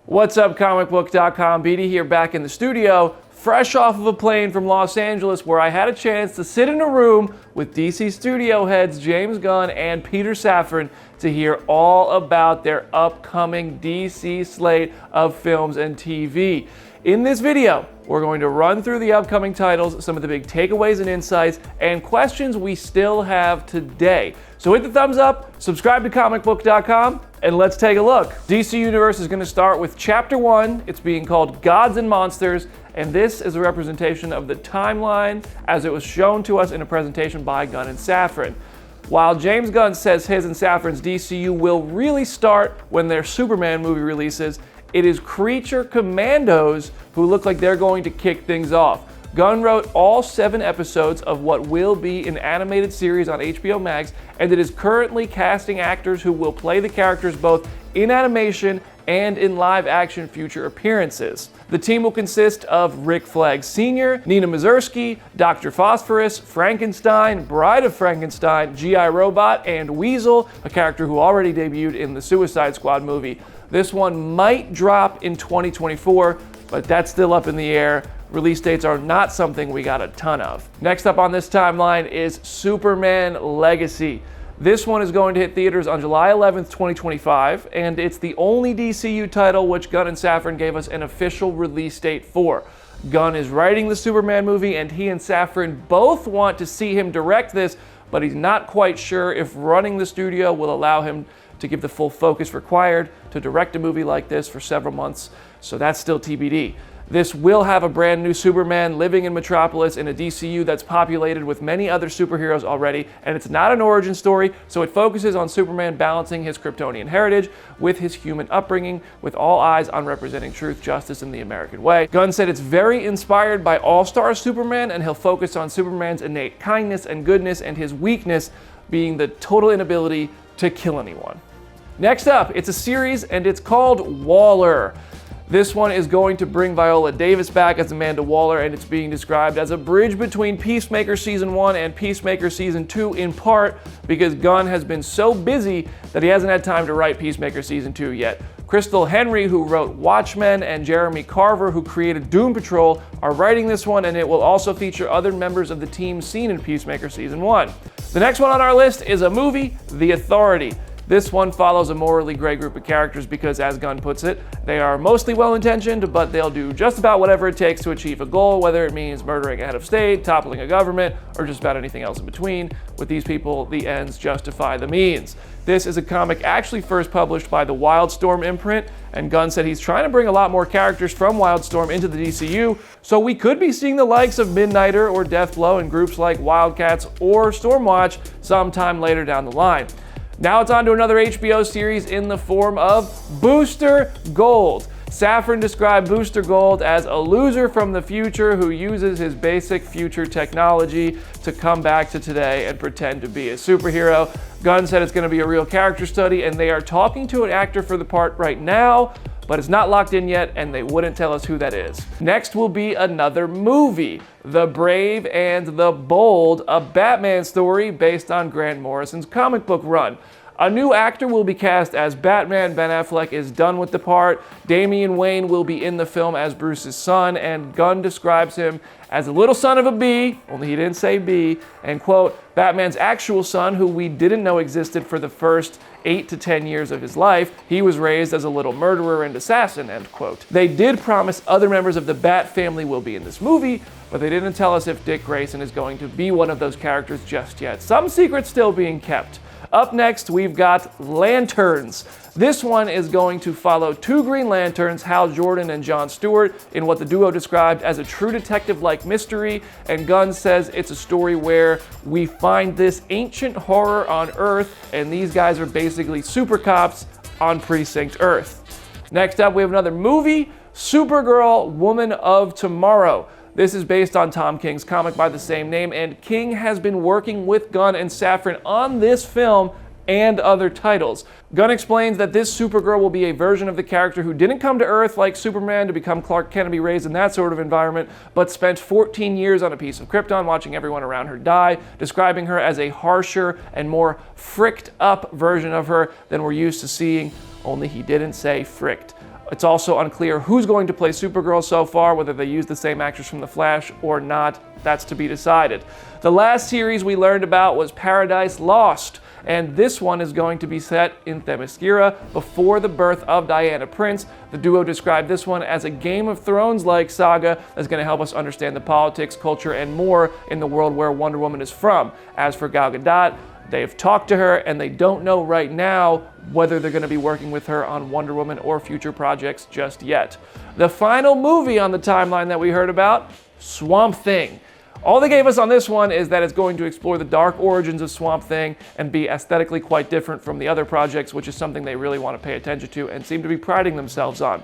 What's up, Comicbook.com? BD here, back in the studio, fresh off of a plane from Los Angeles, where I had a chance to sit in a room with DC studio heads James Gunn and Peter Safran to hear all about their upcoming DC slate of films and TV. In this video, we're going to run through the upcoming titles, some of the big takeaways and insights, and questions we still have today. So hit the thumbs up, subscribe to Comicbook.com, and let's take a look. DC Universe is going to start with Chapter 1. It's being called Gods and Monsters, and this is a representation of the timeline as it was shown to us in a presentation by Gunn and Safran. While James Gunn says his and Safran's DCU will really start when their Superman movie releases, it is Creature Commandos who look like they're going to kick things off. Gunn wrote all 7 episodes of what will be an animated series on HBO Max, and it is currently casting actors who will play the characters both in animation and in live-action future appearances. The team will consist of Rick Flag Sr., Nina Mazursky, Dr. Phosphorus, Frankenstein, Bride of Frankenstein, G.I. Robot, and Weasel, a character who already debuted in the Suicide Squad movie. This one might drop in 2024, but that's still up in the air. Release dates are not something we got a ton of. Next up on this timeline is Superman Legacy. This one is going to hit theaters on July 11th, 2025, and it's the only DCU title which Gunn and Safran gave us an official release date for. Gunn is writing the Superman movie, and he and Safran both want to see him direct this, but he's not quite sure if running the studio will allow him to give the full focus required to direct a movie like this for several months, so that's still TBD. This will have a brand new Superman living in Metropolis in a DCU that's populated with many other superheroes already, and it's not an origin story, so it focuses on Superman balancing his Kryptonian heritage with his human upbringing, with all eyes on representing truth, justice, and the American way. Gunn said it's very inspired by All-Star Superman, and he'll focus on Superman's innate kindness and goodness, and his weakness being the total inability to kill anyone. Next up, it's a series, and it's called Waller. This one is going to bring Viola Davis back as Amanda Waller, and it's being described as a bridge between Peacemaker Season 1 and Peacemaker Season 2, in part because Gunn has been so busy that he hasn't had time to write Peacemaker Season 2 yet. Crystal Henry, who wrote Watchmen, and Jeremy Carver, who created Doom Patrol, are writing this one, and it will also feature other members of the team seen in Peacemaker Season 1. The next one on our list is a movie, The Authority. This one follows a morally gray group of characters because, as Gunn puts it, they are mostly well-intentioned, but they'll do just about whatever it takes to achieve a goal, whether it means murdering a head of state, toppling a government, or just about anything else in between. With these people, the ends justify the means. This is a comic actually first published by the Wildstorm imprint, and Gunn said he's trying to bring a lot more characters from Wildstorm into the DCU, so we could be seeing the likes of Midnighter or Deathblow in groups like Wildcats or Stormwatch sometime later down the line. Now it's on to another HBO series in the form of Booster Gold. Safran described Booster Gold as a loser from the future who uses his basic future technology to come back to today and pretend to be a superhero. Gunn said it's going to be a real character study, and they are talking to an actor for the part right now, but it's not locked in yet, and they wouldn't tell us who that is. Next will be another movie, The Brave and the Bold, a Batman story based on Grant Morrison's comic book run. A new actor will be cast as Batman. Ben Affleck is done with the part. Damian Wayne will be in the film as Bruce's son, and Gunn describes him as a little son of a bee, only he didn't say bee, and quote, Batman's actual son, who we didn't know existed for the first 8 to 10 years of his life. He was raised as a little murderer and assassin, end quote. They did promise other members of the Bat family will be in this movie, but they didn't tell us if Dick Grayson is going to be one of those characters just yet. Some secrets still being kept. Up next, we've got Lanterns. This one is going to follow 2 Green Lanterns, Hal Jordan and John Stewart, in what the duo described as a true detective-like mystery, and Gunn says it's a story where we find this ancient horror on Earth, and these guys are basically super cops on Precinct Earth. Next up, we have another movie, Supergirl, Woman of Tomorrow. This is based on Tom King's comic by the same name, and King has been working with Gunn and Safran on this film and other titles. Gunn explains that this Supergirl will be a version of the character who didn't come to Earth like Superman to become Clark Kent and be raised in that sort of environment, but spent 14 years on a piece of Krypton watching everyone around her die, describing her as a harsher and more fricked up version of her than we're used to seeing, only he didn't say fricked. It's also unclear who's going to play Supergirl so far, whether they use the same actress from The Flash or not. That's to be decided. The last series we learned about was Paradise Lost, and this one is going to be set in Themyscira before the birth of Diana Prince. The duo described this one as a Game of Thrones-like saga that's going to help us understand the politics, culture, and more in the world where Wonder Woman is from. As for Gal Gadot, they've talked to her, and they don't know right now whether they're going to be working with her on Wonder Woman or future projects just yet. The final movie on the timeline that we heard about, Swamp Thing. All they gave us on this one is that it's going to explore the dark origins of Swamp Thing and be aesthetically quite different from the other projects, which is something they really want to pay attention to and seem to be priding themselves on.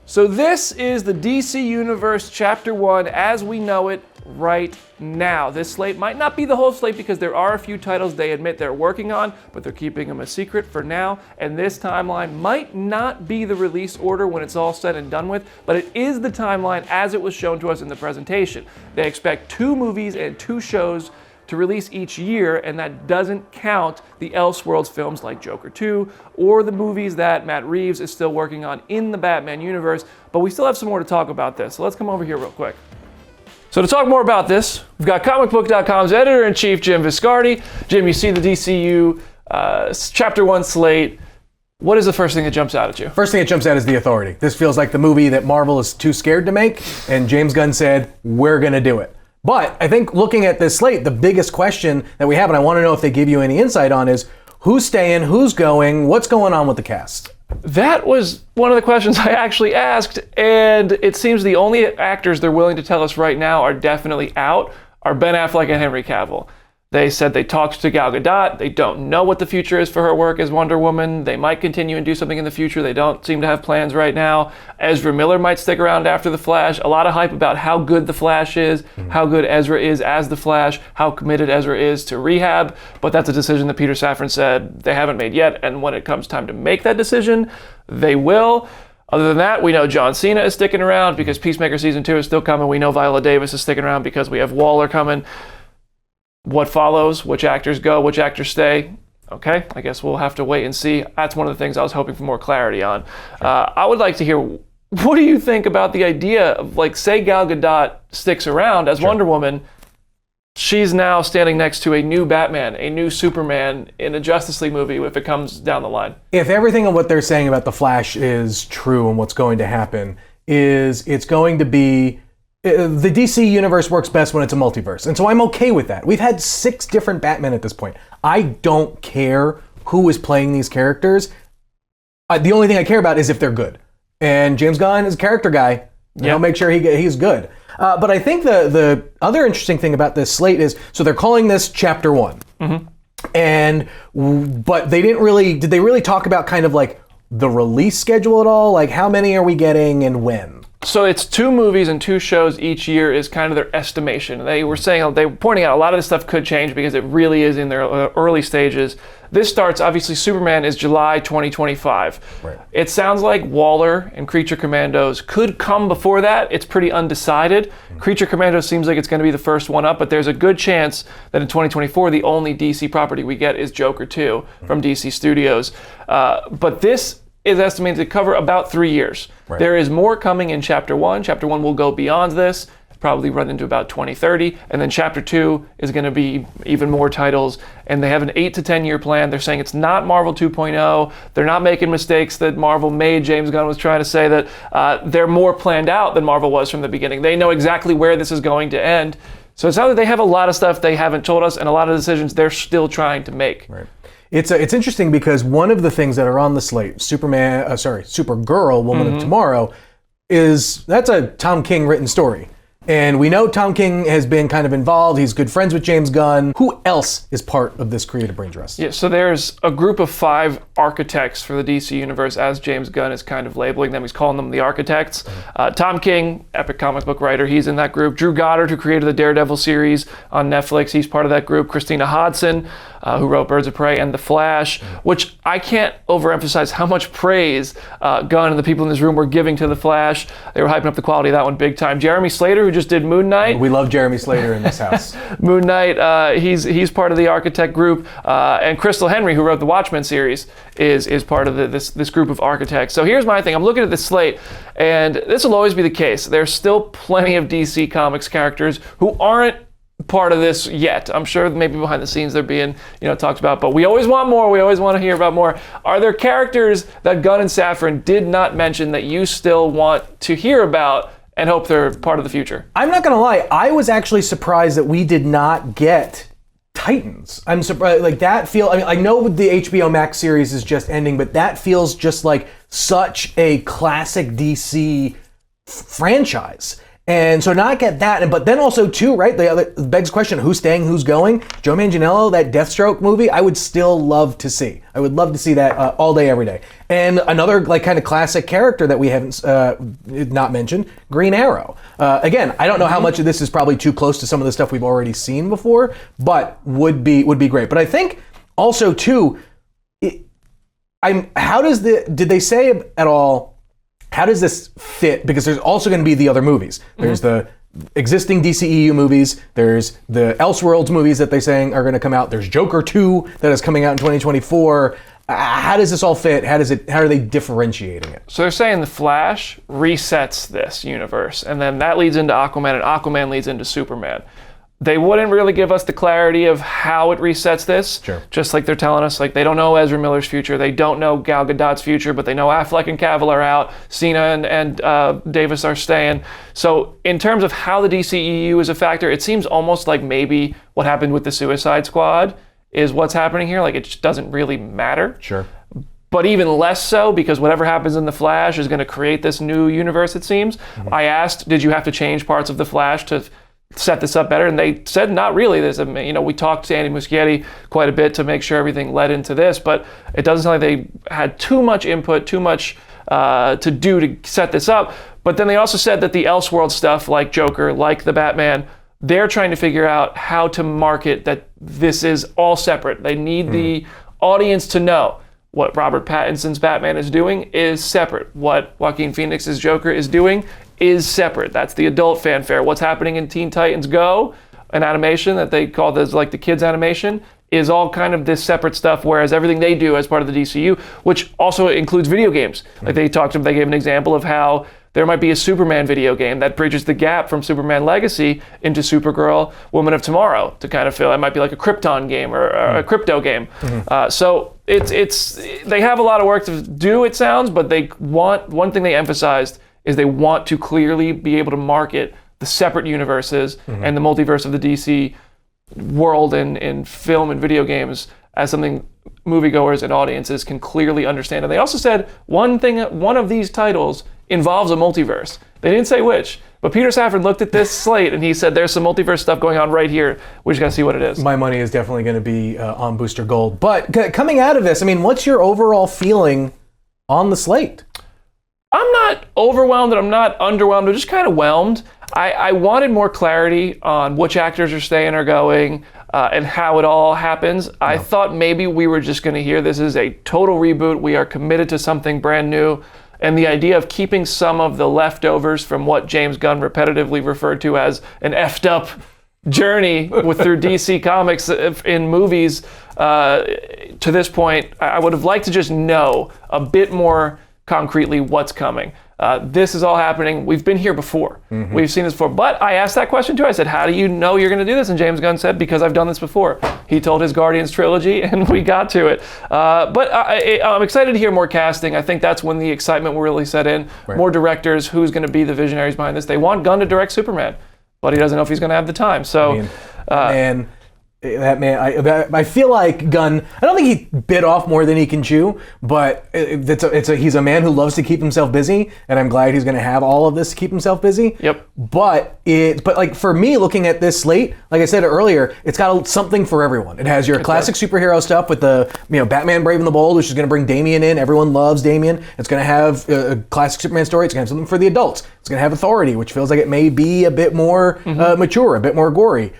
So this is the DC Universe Chapter 1 as we know it right now. This slate might not be the whole slate because there are a few titles they admit they're working on, but they're keeping them a secret for now, and this timeline might not be the release order when it's all said and done with, but it is the timeline as it was shown to us in the presentation. They expect 2 movies and 2 shows to release each year, and that doesn't count the Elseworlds films like Joker 2 or the movies that Matt Reeves is still working on in the Batman universe, but we still have some more to talk about this, so let's come over here real quick. So to talk more about this, we've got Comicbook.com's editor-in-chief, Jim Viscardi. Jim, you see the DCU Chapter 1 slate. What is the first thing that jumps out at you? First thing that jumps out is the Authority. This feels like the movie that Marvel is too scared to make, and James Gunn said, we're going to do it. But I think looking at this slate, the biggest question that we have, and I want to know if they give you any insight on, is who's staying, who's going, what's going on with the cast? That was one of the questions I actually asked, and it seems the only actors they're willing to tell us right now are definitely out are Ben Affleck and Henry Cavill. They said they talked to Gal Gadot. They don't know what the future is for her work as Wonder Woman. They might continue and do something in the future. They don't seem to have plans right now. Ezra Miller might stick around after The Flash. A lot of hype about how good The Flash is, how good Ezra is as The Flash, how committed Ezra is to rehab. But that's a decision that Peter Safran said they haven't made yet. And when it comes time to make that decision, they will. Other than that, we know John Cena is sticking around because Peacemaker Season 2 is still coming. We know Viola Davis is sticking around because we have Waller coming. What follows? Which actors go? Which actors stay? Okay, I guess we'll have to wait and see. That's one of the things I was hoping for more clarity on. I would like to hear, what do you think about the idea of, like, say Gal Gadot sticks around as Wonder Woman, she's now standing next to a new Batman, a new Superman in a Justice League movie if it comes down the line. If everything of what they're saying about The Flash is true and what's going to happen, is it's going to be the DC universe works best when it's a multiverse. And so I'm okay with that. We've had 6 different Batmen at this point. I don't care who is playing these characters. The only thing I care about is if they're good. And James Gunn is a character guy. I'll make sure he's good. But I think the other interesting thing about this slate is, so they're calling this Chapter 1. Mm-hmm. But did they really talk about kind of like the release schedule at all? Like how many are we getting and when? So it's 2 movies and 2 shows each year is kind of their estimation. They were pointing out a lot of this stuff could change because it really is in their early stages. This starts, obviously, Superman is July 2025. Right. It sounds like Waller and Creature Commandos could come before that. It's pretty undecided. Mm-hmm. Creature Commandos seems like it's going to be the first one up, but there's a good chance that in 2024, the only DC property we get is Joker 2 from DC Studios. But this is estimated to cover about 3 years. Right. There is more coming in Chapter 1. Chapter 1 will go beyond this, probably run into about 2030, and then Chapter 2 is going to be even more titles, and they have an 8 to 10 year plan. They're saying it's not Marvel 2.0. They're not making mistakes that Marvel made. James Gunn was trying to say that they're more planned out than Marvel was from the beginning. They know exactly where this is going to end. So it sounds like they have a lot of stuff they haven't told us, and a lot of decisions they're still trying to make. Right. It's interesting because one of the things that are on the slate, Supergirl, Woman of Tomorrow, that's a Tom King written story. And we know Tom King has been kind of involved. He's good friends with James Gunn. Who else is part of this creative brain trust? Yeah, so there's a group of 5 architects for the DC universe, as James Gunn is kind of labeling them. He's calling them the architects. Tom King, epic comic book writer, he's in that group. Drew Goddard, who created the Daredevil series on Netflix, he's part of that group. Christina Hodson, who wrote Birds of Prey and The Flash, which I can't overemphasize how much praise Gunn and the people in this room were giving to The Flash. They were hyping up the quality of that one big time. Jeremy Slater, who just did Moon Knight. We love Jeremy Slater in this house. Moon Knight, he's part of the architect group, and Crystal Henry, who wrote the Watchmen series, is part of this group of architects. So here's my thing. I'm looking at the slate, and this will always be the case. There's still plenty of DC Comics characters who aren't part of this yet. I'm sure maybe behind the scenes they're being talked about, but we always want more. We always want to hear about more. Are there characters that Gunn and Safran did not mention that you still want to hear about and hope they're part of the future? I'm not gonna lie, I was actually surprised that we did not get Titans. I'm surprised, like that I know the HBO Max series is just ending, but that feels just like such a classic DC franchise. And so not get that, but then also too, right? The begs the question: who's staying, who's going? Joe Manganiello, that Deathstroke movie, I would still love to see. I would love to see that all day, every day. And another like kind of classic character that we haven't not mentioned, Green Arrow. Again, I don't know how much of this is probably too close to some of the stuff we've already seen before, but would be great. But I think also too, did they say at all? How does this fit? Because there's also going to be the other movies. There's the existing DCEU movies. There's the Elseworlds movies that they're saying are going to come out. There's Joker 2 that is coming out in 2024. How does this all fit? How are they differentiating it? So they're saying The Flash resets this universe, and then that leads into Aquaman, and Aquaman leads into Superman. They wouldn't really give us the clarity of how it resets this. Sure. Just like they're telling us, like they don't know Ezra Miller's future, they don't know Gal Gadot's future, but they know Affleck and Cavill are out, Cena and Davis are staying. So in terms of how the DCEU is a factor, it seems almost like maybe what happened with the Suicide Squad is what's happening here. Like it just doesn't really matter. Sure. But even less so, because whatever happens in The Flash is going to create this new universe, it seems. I asked, did you have to change parts of The Flash to set this up better? And they said not really. We talked to Andy Muschietti quite a bit to make sure everything led into this, but it doesn't sound like they had too much input, too much to do to set this up. But then they also said that the Elseworld stuff, like Joker, like the Batman, they're trying to figure out how to market that this is all separate. They need the audience to know what Robert Pattinson's Batman is doing is separate. What Joaquin Phoenix's Joker is doing is separate. That's the adult fanfare. What's happening in Teen Titans Go, an animation that they call this like the kids animation, is all kind of this separate stuff, whereas everything they do as part of the DCU, which also includes video games. Like they gave an example of how there might be a Superman video game that bridges the gap from Superman Legacy into Supergirl, Woman of Tomorrow, to kind of feel it might be like a Krypton game or a crypto game. So they have a lot of work to do, it sounds, but one thing they emphasized is they want to clearly be able to market the separate universes and the multiverse of the DC world in film and video games as something moviegoers and audiences can clearly understand. And they also said one of these titles involves a multiverse. They didn't say which, but Peter Safran looked at this slate and he said there's some multiverse stuff going on right here. We just gotta see what it is. My money is definitely going to be on Booster Gold. But coming out of this, I mean, what's your overall feeling on the slate? I'm not overwhelmed and I'm not underwhelmed. I'm just kind of whelmed. I wanted more clarity on which actors are staying or going and how it all happens. I thought maybe we were just going to hear this is a total reboot. We are committed to something brand new. And the idea of keeping some of the leftovers from what James Gunn repetitively referred to as an effed up journey through DC Comics in movies to this point, I would have liked to just know a bit more concretely what's coming. This is all happening. We've been here before. We've seen this before. But I asked that question too. I said, how do you know you're going to do this? And James Gunn said, because I've done this before. He told his Guardians trilogy and we got to it. But I'm excited to hear more casting. I think that's when the excitement will really set in. Right. More directors, who's going to be the visionaries behind this. They want Gunn to direct Superman, but he doesn't know if he's going to have the time. So, I feel like Gunn, I don't think he bit off more than he can chew, but he's a man who loves to keep himself busy, and I'm glad he's going to have all of this to keep himself busy. Yep. But like for me, looking at this slate, like I said earlier, it's got something for everyone. It has your classic superhero stuff with the Batman Brave and the Bold, which is going to bring Damian in. Everyone loves Damian. It's going to have a classic Superman story. It's going to have something for the adults. It's going to have Authority, which feels like it may be a bit more mature, a bit more gory.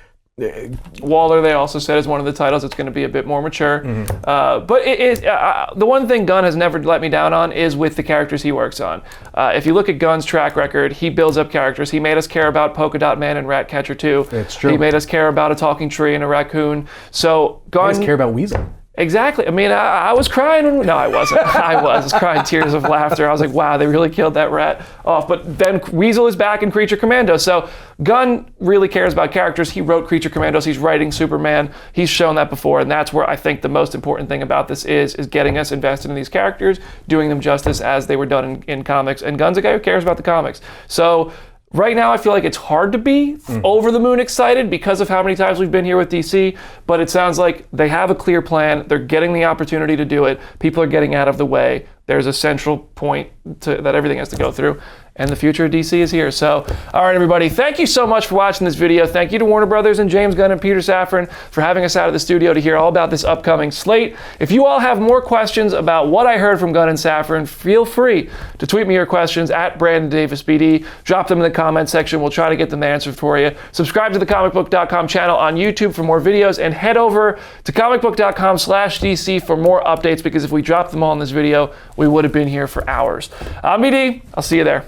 Waller, they also said, is one of the titles that's going to be a bit more mature. But the one thing Gunn has never let me down on is with the characters he works on. If you look at Gunn's track record, he builds up characters. He made us care about Polka Dot Man and Ratcatcher 2. It's true. He made us care about a talking tree and a raccoon. So Gunn... He made us care about Weasel. Exactly. I mean, I was crying. No, I wasn't. I was crying tears of laughter. I was like, wow, they really killed that rat off. But then Weasel is back in Creature Commandos. So Gunn really cares about characters. He wrote Creature Commandos. He's writing Superman. He's shown that before. And that's where I think the most important thing about this is getting us invested in these characters, doing them justice as they were done in comics. And Gunn's a guy who cares about the comics. So right now, I feel like it's hard to be over the moon excited because of how many times we've been here with DC, but it sounds like they have a clear plan. They're getting the opportunity to do it. People are getting out of the way. There's a central point that everything has to go through, and the future of DC is here. So, all right, everybody, thank you so much for watching this video. Thank you to Warner Brothers and James Gunn and Peter Safran for having us out of the studio to hear all about this upcoming slate. If you all have more questions about what I heard from Gunn and Safran, feel free to tweet me your questions at BrandonDavisBD. Drop them in the comment section. We'll try to get them answered for you. Subscribe to the Comicbook.com channel on YouTube for more videos, and head over to Comicbook.com/DC for more updates, because if we dropped them all in this video, we would have been here for hours. I'm BD. I'll see you there.